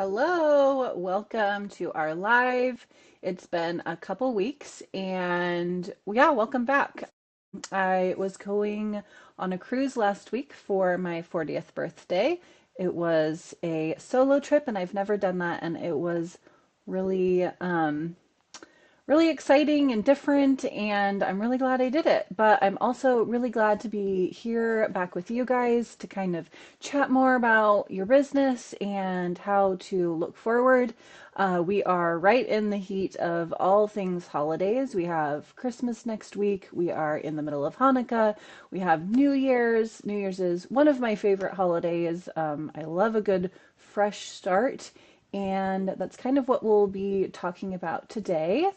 Hello, welcome to our live. It's been a couple weeks and yeah, welcome back. I was going on a cruise last week for my 40th birthday. It was a solo trip and I've never done that, and it was really really exciting and different, and I'm really glad I did it. But I'm also really glad to be here back with you guys to kind of chat more about your business and how to look forward. We are right in the heat of all things holidays. We have Christmas next week. We are in the middle of Hanukkah. We have New Year's. New Year's is one of my favorite holidays. I love a good fresh start. And that's kind of what we'll be talking about today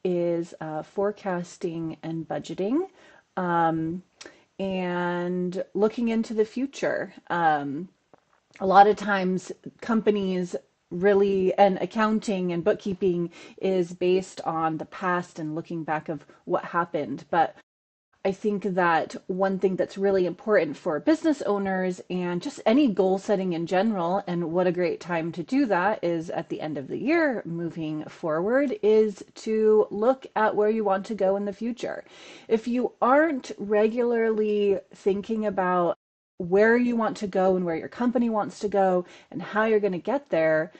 is forecasting and budgeting, um, and looking into the future. A lot of times companies really, and accounting and bookkeeping is based on the past and looking back of what happened. But I think that one thing that's really important for business owners and just any goal setting in general, and what a great time to do that is at the end of the year moving forward, is to look at where you want to go in the future. If you aren't regularly thinking about where you want to go and where your company wants to go and how you're going to get there,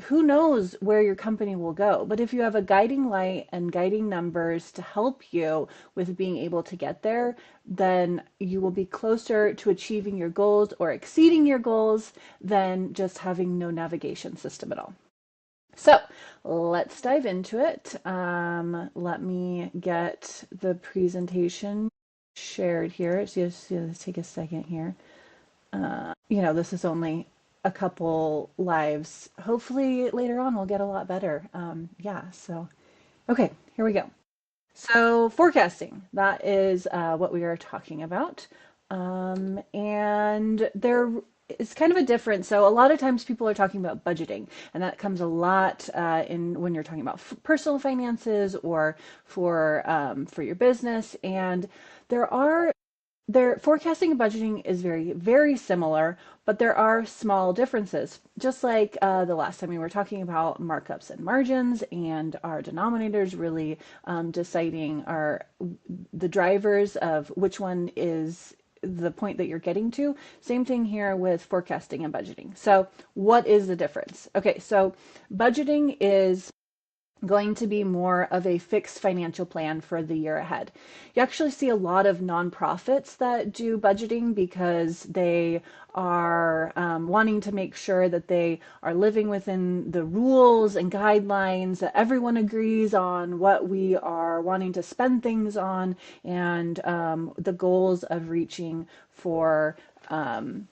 who knows where your company will go. But if you have a guiding light and guiding numbers to help you with being able to get there, then you will be closer to achieving your goals or exceeding your goals than just having no navigation system at all. So let's dive into it. Let me get the presentation shared here. So let's take a second here. This is only a couple lives. Hopefully later on we'll get a lot better. Okay, here we go. So forecasting, that is what we are talking about. And there is kind of a difference. So a lot of times people are talking about budgeting, and that comes a lot in when you're talking about personal finances or for your business. And there are their forecasting and budgeting is very, very similar, but there are small differences. Just like the last time we were talking about markups and margins and our denominators really deciding the drivers of which one is the point that you're getting to. Same thing here with forecasting and budgeting. So what is the difference? Okay, so budgeting is going to be more of a fixed financial plan for the year ahead. You actually see a lot of nonprofits that do budgeting because they are wanting to make sure that they are living within the rules and guidelines, that everyone agrees on what we are wanting to spend things on, and the goals of reaching for any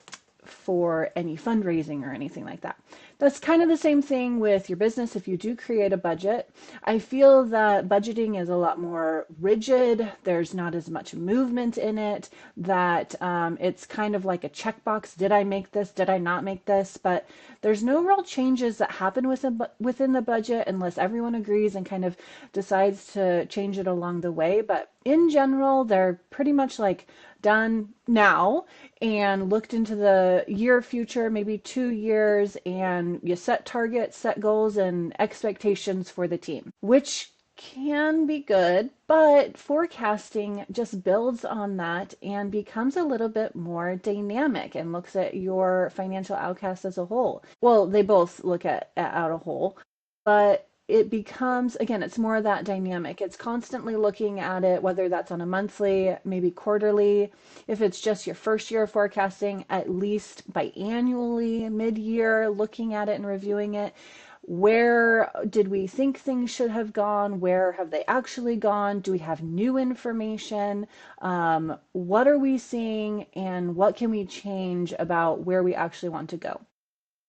fundraising or anything like that. That's kind of the same thing with your business. If you do create a budget, I feel that budgeting is a lot more rigid. There's not as much movement in it, that it's kind of like a checkbox. Did I make this? Did I not make this? But there's no real changes that happen within the budget unless everyone agrees and kind of decides to change it along the way. But in general, they're pretty much like done now and looked into the year future, maybe 2 years, and you set targets, set goals, and expectations for the team, which can be good, but forecasting just builds on that and becomes a little bit more dynamic and looks at your financial outcast as a whole. Well, they both look at a whole, but it becomes, again, it's more of that dynamic. It's constantly looking at it, whether that's on a monthly, maybe quarterly. If it's just your first year of forecasting, at least biannually, mid-year, looking at it and reviewing it. Where did we think things should have gone? Where have they actually gone? Do we have new information? What are we seeing, and what can we change about where we actually want to go?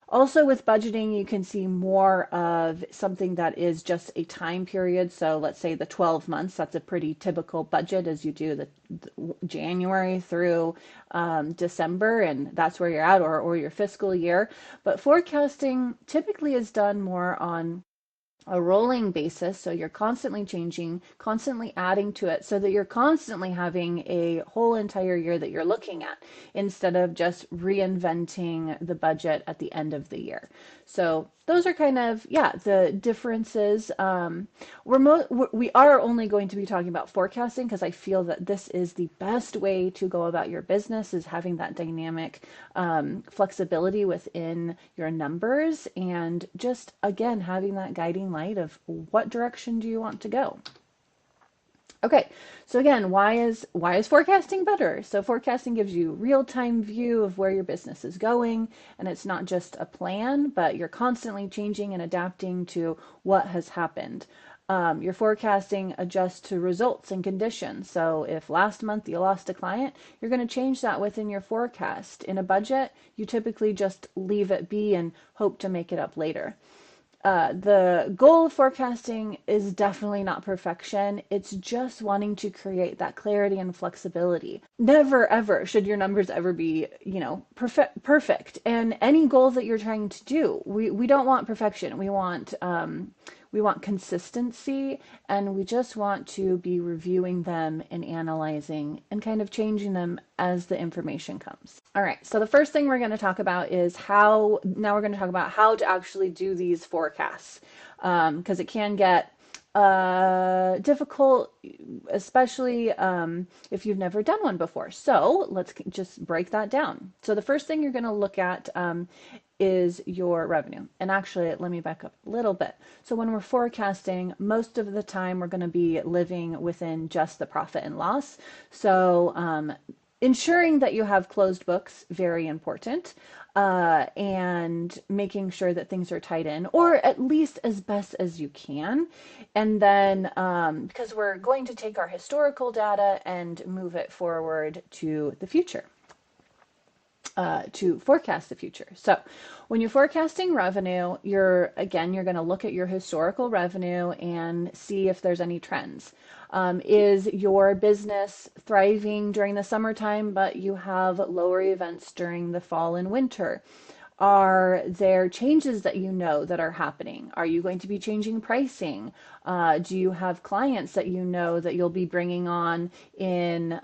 Also, with budgeting, you can see more of something that is just a time period. So let's say the 12 months, that's a pretty typical budget as you do the January through December, and that's where you're at, or your fiscal year. But forecasting typically is done more on a rolling basis. So you're constantly changing, constantly adding to it so that you're constantly having a whole entire year that you're looking at instead of just reinventing the budget at the end of the year. So those are kind of, yeah, the differences. We are only going to be talking about forecasting because I feel that this is the best way to go about your business is having that dynamic flexibility within your numbers and just, again, having that guiding light of what direction do you want to go. Okay, so again, why is forecasting better? So forecasting gives you real-time view of where your business is going, and it's not just a plan, but you're constantly changing and adapting to what has happened. Your forecasting adjusts to results and conditions. So if last month you lost a client, you're going to change that within your forecast. In a budget, you typically just leave it be and hope to make it up later. The goal of forecasting is definitely not perfection. It's just wanting to create that clarity and flexibility. Never ever should your numbers ever be, perfect. And any goal that you're trying to do, we don't want perfection. We want consistency, and we just want to be reviewing them and analyzing and kind of changing them as the information comes. All right, so the first thing we're going to talk about is now we're going to talk about how to actually do these forecasts, because it can get difficult, especially if you've never done one before. So let's just break that down. So the first thing you're going to look at is your revenue. And actually, let me back up a little bit. So when we're forecasting, most of the time we're going to be living within just the profit and loss. So ensuring that you have closed books, very important, and making sure that things are tied in, or at least as best as you can. And then, because we're going to take our historical data and move it forward to the future. To forecast the future. So when you're forecasting revenue, you're going to look at your historical revenue and see if there's any trends. Is your business thriving during the summertime, but you have lower events during the fall and winter? Are there changes that you know that are happening? Are you going to be changing pricing? Do you have clients that you know that you'll be bringing on in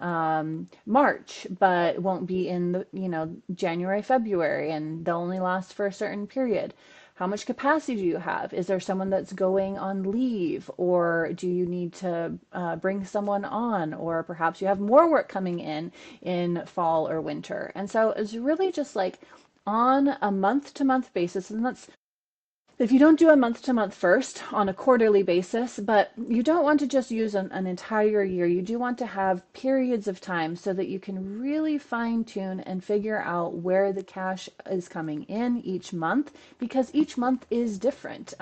March, but won't be in January, February, and they'll only last for a certain period? How much capacity do you have? Is there someone that's going on leave, or do you need to bring someone on, or perhaps you have more work coming in fall or winter? And so it's really just like on a month-to-month basis, and that's if you don't do a month-to-month first on a quarterly basis, but you don't want to just use an entire year. You do want to have periods of time so that you can really fine-tune and figure out where the cash is coming in each month, because each month is different.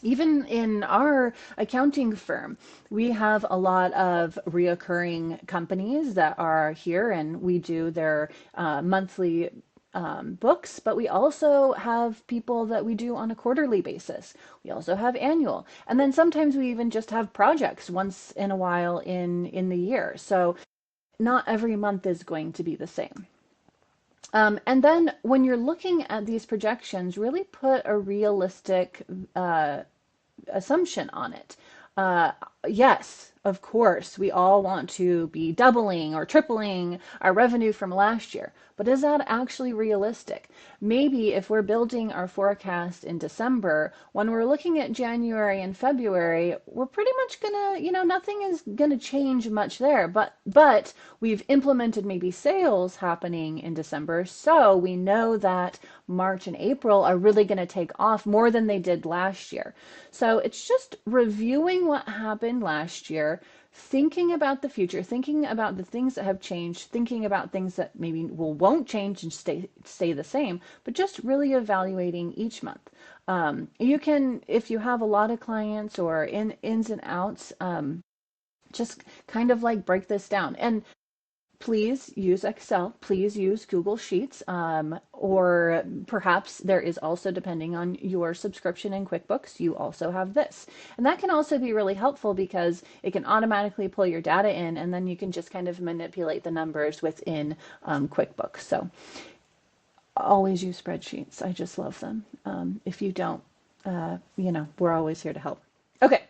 Even in our accounting firm, we have a lot of reoccurring companies that are here, and we do their monthly books, but we also have people that we do on a quarterly basis. We also have annual. And then sometimes we even just have projects once in a while in the year. So not every month is going to be the same. And then when you're looking at these projections, really put a realistic assumption on it. Yes, of course, we all want to be doubling or tripling our revenue from last year, but is that actually realistic? Maybe if we're building our forecast in December, when we're looking at January and February, we're pretty much gonna, nothing is gonna change much there, but we've implemented maybe sales happening in December, so we know that March and April are really gonna take off more than they did last year. So it's just reviewing what happened last year, thinking about the future, thinking about the things that have changed, thinking about things that maybe won't change and stay the same, but just really evaluating each month. You can, if you have a lot of clients or ins and outs, just kind of like break this down. And please use Excel, please use Google Sheets, or perhaps there is also, depending on your subscription in QuickBooks, you also have this. And that can also be really helpful because it can automatically pull your data in, and then you can just kind of manipulate the numbers within QuickBooks. So always use spreadsheets. I just love them. If you don't, we're always here to help. Okay.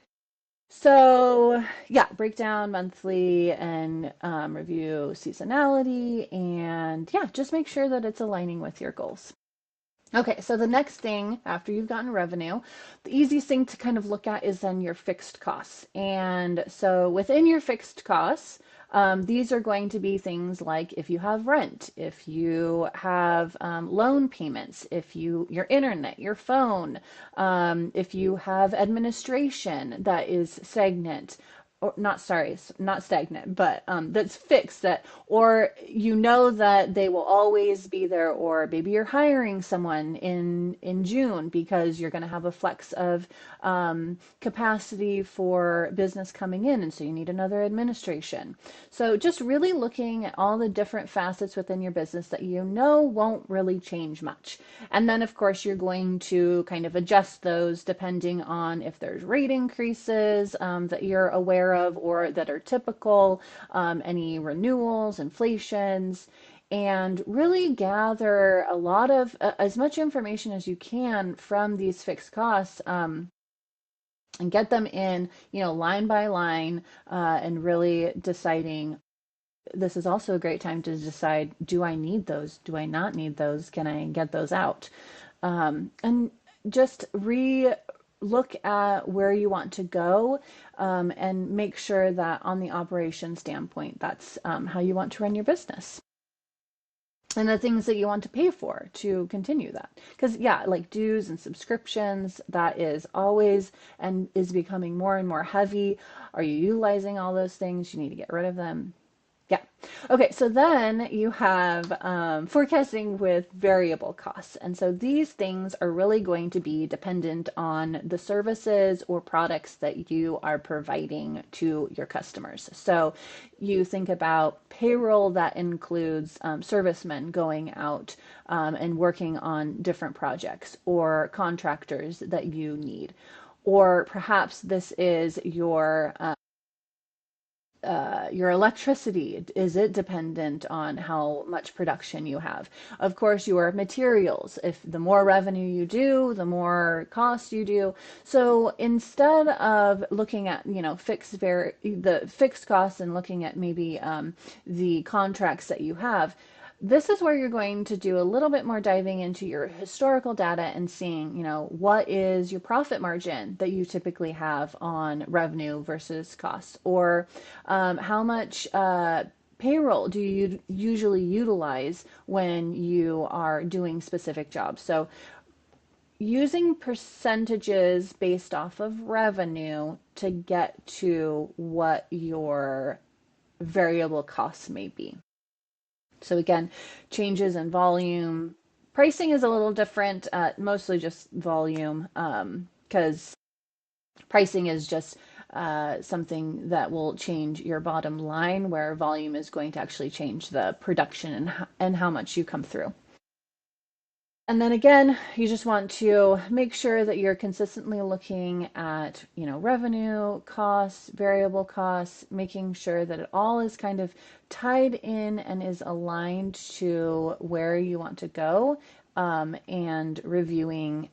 So, yeah, break down monthly and review seasonality, and yeah, just make sure that it's aligning with your goals. Okay, so the next thing after you've gotten revenue, the easiest thing to kind of look at is then your fixed costs. And so within your fixed costs, these are going to be things like if you have rent, if you have loan payments, if your internet, your phone, if you have administration that is stagnant, or not, sorry, not stagnant, but that's fixed, that, or that they will always be there, or maybe you're hiring someone in June because you're going to have a flex of capacity for business coming in, and so you need another administration. So just really looking at all the different facets within your business that won't really change much. And then, of course, you're going to kind of adjust those depending on if there's rate increases that you're aware of or that are typical, any renewals, inflations, and really gather a lot of as much information as you can from these fixed costs, and get them in, line by line, and really deciding. This is also a great time to decide, do I need those? Do I not need those? Can I get those out? And just look at where you want to go, and make sure that on the operation standpoint, that's how you want to run your business. And the things that you want to pay for to continue that. Because, yeah, like dues and subscriptions, that is always and is becoming more and more heavy. Are you utilizing all those things? You need to get rid of them. Yeah. Okay, so then you have forecasting with variable costs. And so these things are really going to be dependent on the services or products that you are providing to your customers. So you think about payroll that includes servicemen going out and working on different projects, or contractors that you need. Or perhaps this is your electricity. Is it dependent on how much production you have? Of course, your materials. If the more revenue you do, the more cost you do. So instead of looking at, the fixed costs and looking at maybe the contracts that you have, this is where you're going to do a little bit more diving into your historical data and seeing, what is your profit margin that you typically have on revenue versus cost, or how much payroll do you usually utilize when you are doing specific jobs. So using percentages based off of revenue to get to what your variable costs may be. So again, changes in volume. Pricing is a little different, mostly just volume, because pricing is just something that will change your bottom line, where volume is going to actually change the production and how much you come through. And then again, you just want to make sure that you're consistently looking at, revenue, costs, variable costs, making sure that it all is kind of tied in and is aligned to where you want to go, and reviewing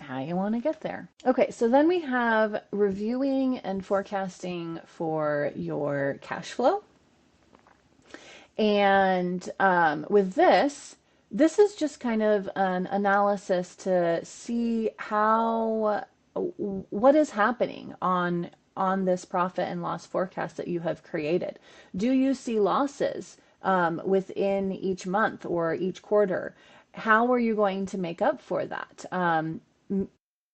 how you want to get there. Okay, so then we have reviewing and forecasting for your cash flow. And with this is just kind of an analysis to see what is happening on this profit and loss forecast that you have created. Do you see losses within each month or each quarter? How are you going to make up for that?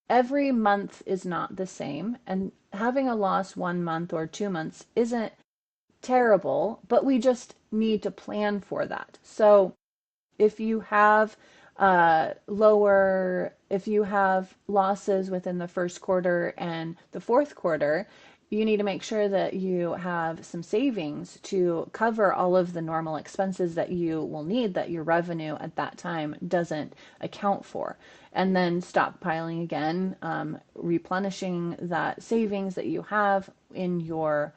Every month is not the same, and having a loss 1 month or 2 months isn't terrible, but we just need to plan for that. So if you have if you have losses within the first quarter and the fourth quarter, you need to make sure that you have some savings to cover all of the normal expenses that you will need, that your revenue at that time doesn't account for. And then stockpiling again, replenishing that savings that you have in your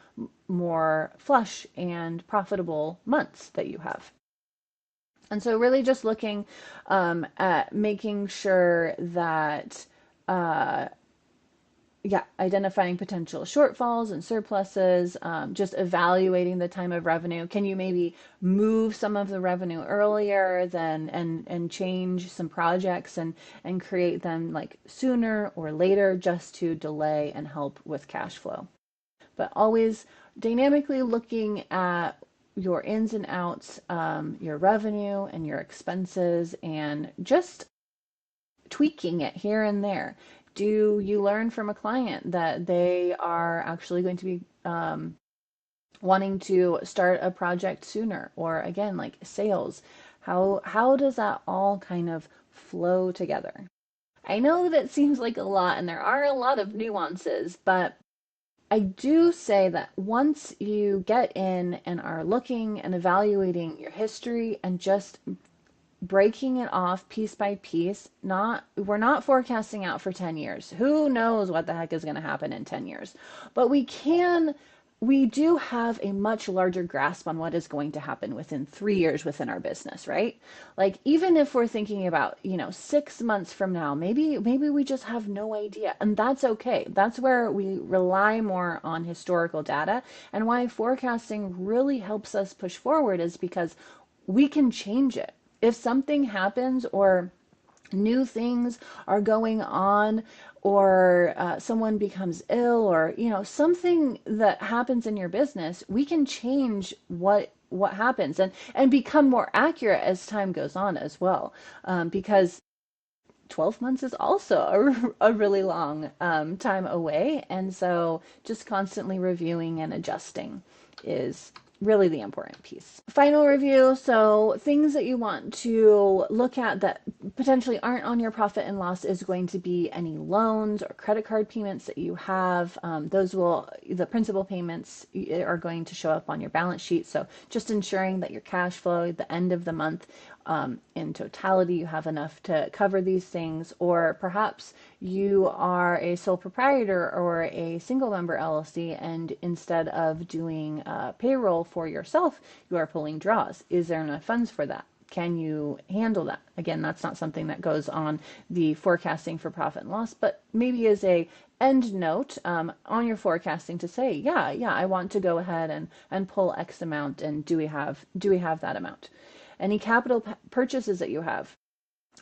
more flush and profitable months that you have. And so really just looking at making sure that uh, yeah, identifying potential shortfalls and surpluses, just evaluating the time of revenue. Can you maybe move some of the revenue earlier than and change some projects and create them like sooner or later just to delay and help with cash flow? But always dynamically looking at your ins and outs, your revenue and your expenses, and just tweaking it here and there. Do you learn from a client that they are actually going to be wanting to start a project sooner? Or again, like sales, how does that all kind of flow together? I know that it seems like a lot and there are a lot of nuances, but I do say that once you get in and are looking and evaluating your history and just breaking it off piece by piece, not we're not forecasting out for 10 years. Who knows what the heck is going to happen in 10 years? But we do have a much larger grasp on what is going to happen within 3 years within our business, right? Like even if we're thinking about, 6 months from now, maybe we just have no idea, and that's okay. That's where we rely more on historical data, and why forecasting really helps us push forward is because we can change it. If something happens or new things are going on, or someone becomes ill, or something that happens in your business, we can change what happens and become more accurate as time goes on as well, because 12 months is also a really long time away. And so just constantly reviewing and adjusting is really the important piece. Final review. So things that you want to look at that potentially aren't on your profit and loss is going to be any loans or credit card payments that you have. The principal payments are going to show up on your balance sheet. So just ensuring that your cash flow at the end of the month, in totality, you have enough to cover these things. Or perhaps you are a sole proprietor or a single member LLC, and instead of doing payroll for yourself, you are pulling draws. Is there enough funds for that? Can you handle that? Again, that's not something that goes on the forecasting for profit and loss, but maybe as a end note on your forecasting to say, yeah, I want to go ahead and pull X amount, and do we have that amount? Any capital purchases that you have.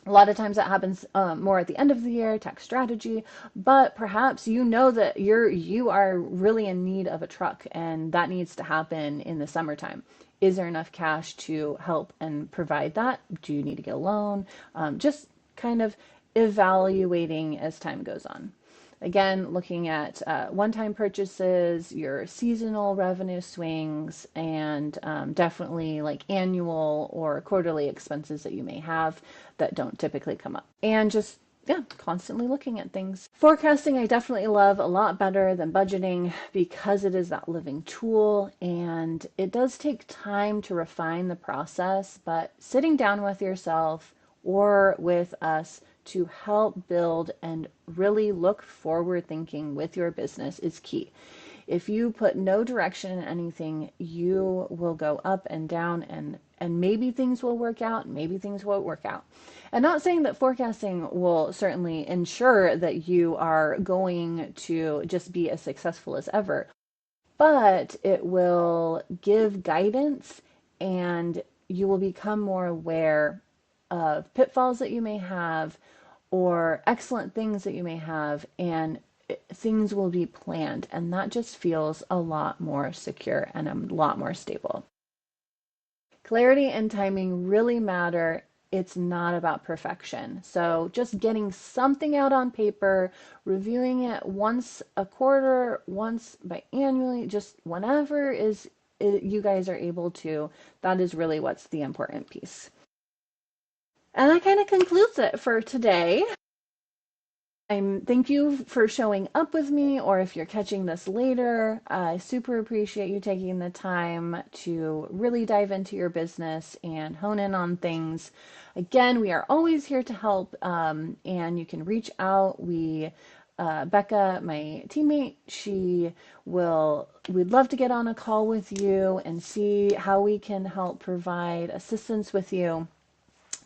A lot of times that happens more at the end of the year, tax strategy, but perhaps that you are really in need of a truck and that needs to happen in the summertime. Is there enough cash to help and provide that? Do you need to get a loan? Just kind of evaluating as time goes on. Again, looking at one-time purchases, your seasonal revenue swings, and definitely like annual or quarterly expenses that you may have that don't typically come up. And just, yeah, constantly looking at things. Forecasting, I definitely love a lot better than budgeting because it is that living tool, and it does take time to refine the process, but sitting down with yourself or with us to help build and really look forward thinking with your business is key. If you put no direction in anything, you will go up and down, and maybe things will work out, maybe things won't work out. And not saying that forecasting will certainly ensure that you are going to just be as successful as ever, but it will give guidance, and you will become more aware of pitfalls that you may have or excellent things that you may have, and things will be planned, and that just feels a lot more secure and a lot more stable. Clarity and timing really matter. It's not about perfection. So just getting something out on paper, reviewing it once a quarter, once biannually, just whenever you guys are able to, that is really what's the important piece. And that kind of concludes it for today. Thank you for showing up with me, or if you're catching this later, I super appreciate you taking the time to really dive into your business and hone in on things. Again, we are always here to help, and you can reach out. Becca, my teammate, we'd love to get on a call with you and see how we can help provide assistance with you.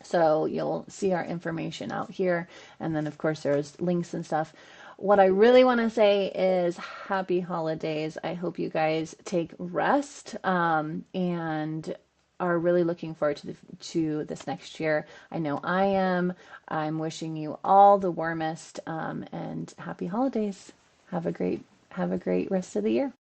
So you'll see our information out here. And then, of course, there's links and stuff. What I really want to say is happy holidays. I hope you guys take rest and are really looking forward to this next year. I know I am. I'm wishing you all the warmest and happy holidays. Have a great rest of the year.